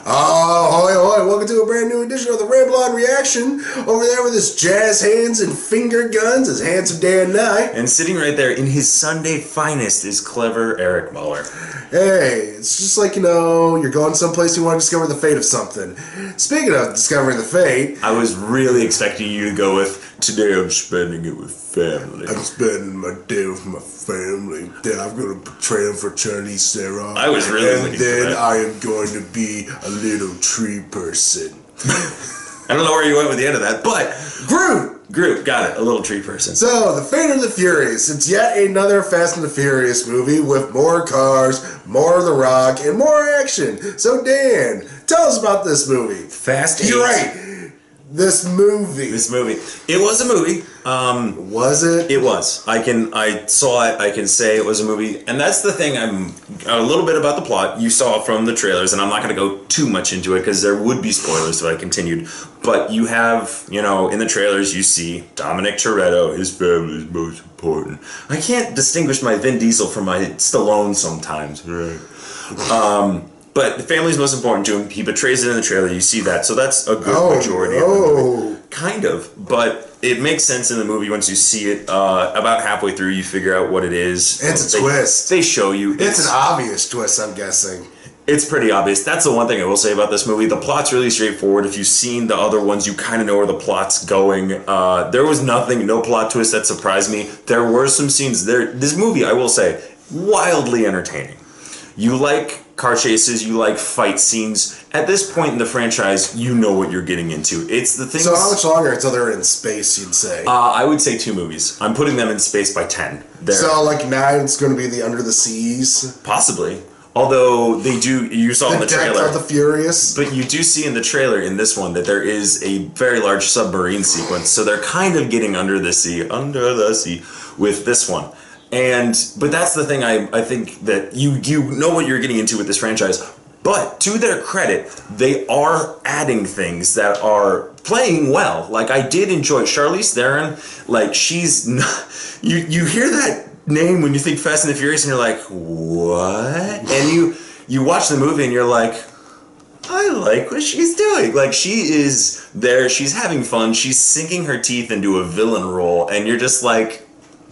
Ahoy, ahoy, welcome to a brand new edition of the Ramble Reaction. Over there with his jazz hands and finger guns is handsome Dan Nye. And sitting right there in his Sunday finest is clever Eric Muller. Hey, it's just like, you're going someplace you want to discover the fate of something. Speaking of discovering the fate, I was really expecting you to go with, today I'm spending it with family. I'm spending my day with my family. Then I'm going to portray them for Charlize Theron. I was really And looking for then that. I am going to be a little tree person. I don't know where you went with the end of that, but Groot! Got it, a little tree person. So, The Fate of the Furious. It's yet another Fast and the Furious movie with more cars, more of The Rock, and more action. So, Dan, tell us about this movie. Fast 8. You're right. This movie. It was a movie. Was it? It was. I saw it. I can say it was a movie. And that's the thing. I'm a little bit about the plot. You saw from the trailers, and I'm not going to go too much into it because there would be spoilers if I continued. But you have, in the trailers, you see Dominic Toretto. His family is most important. I can't distinguish my Vin Diesel from my Stallone sometimes. Right. But the family's most important to him. He betrays it in the trailer. You see that. So that's a good majority of the movie. Kind of. But it makes sense in the movie once you see it. About halfway through, you figure out what it is. It's a twist. They show you. It's an obvious twist, I'm guessing. It's pretty obvious. That's the one thing I will say about this movie. The plot's really straightforward. If you've seen the other ones, you kind of know where the plot's going. There was no plot twist that surprised me. There were some scenes there. This movie, I will say, wildly entertaining. You like car chases, you like fight scenes. At this point in the franchise, you know what you're getting into. It's the things. So how much longer until they're in space, you'd say? I would say 2 movies. I'm putting them in space by 10. So like 9, it's going to be the Under the Seas? Possibly. Although they do, you saw in the trailer. The Death of the Furious? But you do see in the trailer in this one that there is a very large submarine sequence. So they're kind of getting under the sea with this one. But that's the thing. I think that you know what you're getting into with this franchise. But to their credit, they are adding things that are playing well. Like, I did enjoy Charlize Theron. Like, she's not, you hear that name when you think Fast and the Furious, and you're like, what? And you watch the movie and you're like, I like what she's doing. Like, she is there. She's having fun. She's sinking her teeth into a villain role, and you're just like,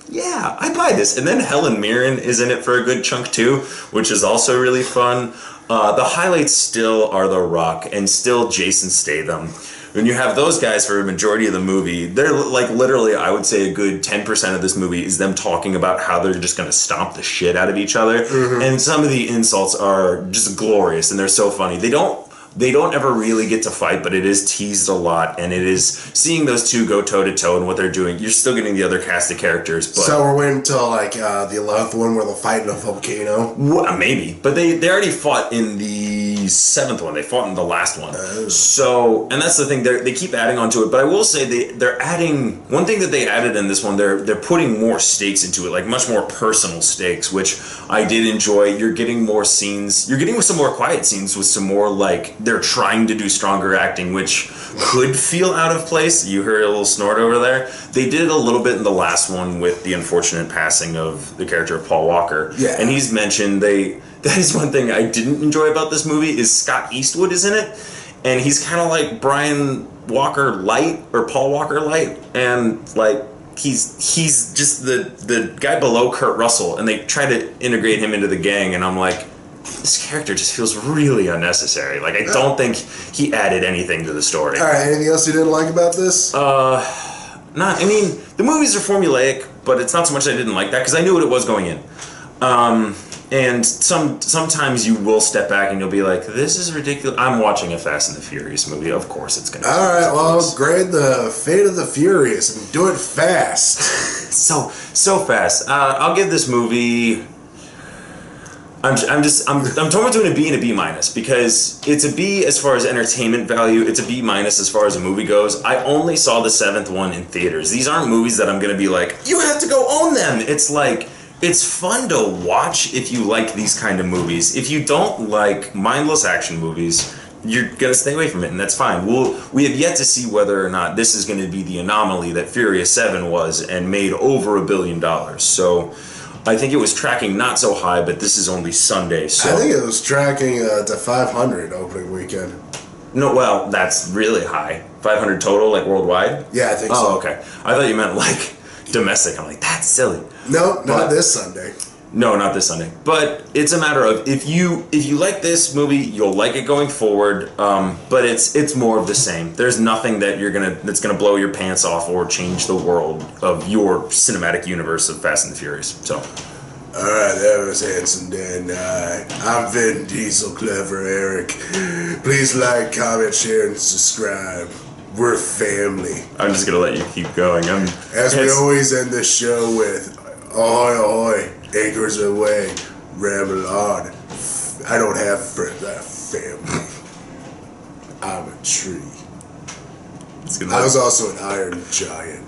yeah, I buy this. And then Helen Mirren is in it for a good chunk too, which is also really fun. The highlights still are The Rock and still Jason Statham. When you have those guys for a majority of the movie, they're like literally, I would say a good 10% of this movie is them talking about how they're just going to stomp the shit out of each other. Mm-hmm. And some of the insults are just glorious and they're so funny. They don't ever really get to fight, but it is teased a lot, and it is seeing those two go toe-to-toe and what they're doing. You're still getting the other cast of characters. But so we're waiting until, the 11th one where they'll fight in a volcano? Maybe. But they already fought in the 7th one. They fought in the last one. So, and that's the thing. They keep adding onto it. But I will say they're adding... One thing that they added in this one, they're putting more stakes into it, like much more personal stakes, which I did enjoy. You're getting more scenes. You're getting some more quiet scenes with some more, they're trying to do stronger acting, which could feel out of place. You heard a little snort over there. They did it a little bit in the last one with the unfortunate passing of the character of Paul Walker. Yeah. And he's mentioned that is one thing I didn't enjoy about this movie is Scott Eastwood is in it. And he's kind of like Brian Walker Light or Paul Walker Light. And he's just the guy below Kurt Russell. And they try to integrate him into the gang. And I'm like, this character just feels really unnecessary. I don't think he added anything to the story. All right, anything else you didn't like about this? The movies are formulaic, but it's not so much I didn't like that, because I knew what it was going in. And sometimes you will step back and you'll be like, this is ridiculous. I'm watching a Fast and the Furious movie. Of course it's going to be ridiculous. All right, well, grade The Fate of the Furious and do it fast. so fast. I'll give this movie... I'm torn between a B and a B minus, because it's a B as far as entertainment value. It's a B minus as far as a movie goes. I only saw the 7th one in theaters. These aren't movies that I'm going to be like, you have to go own them. It's it's fun to watch if you like these kind of movies. If you don't like mindless action movies, you're going to stay away from it, and that's fine. We have yet to see whether or not this is going to be the anomaly that Furious 7 was and made over $1 billion. So... I think it was tracking not so high, but this is only Sunday, so... I think it was tracking to 500 opening weekend. No, well, that's really high. 500 total, like worldwide? Yeah, I think so. Oh, okay. I thought you meant like domestic. I'm like, that's silly. No, not this Sunday. No, not this Sunday. But it's a matter of if you like this movie, you'll like it going forward. But it's more of the same. There's nothing that's gonna blow your pants off or change the world of your cinematic universe of Fast and the Furious. So. Alright, that was Handsome Dan. I'm Vin Diesel, Clever Eric. Please like, comment, share, and subscribe. We're family. I'm just gonna let you keep going. As we always end the show with ahoy, ahoy, anchors away, ramble on. I don't have family. I'm a tree. I was also an iron giant.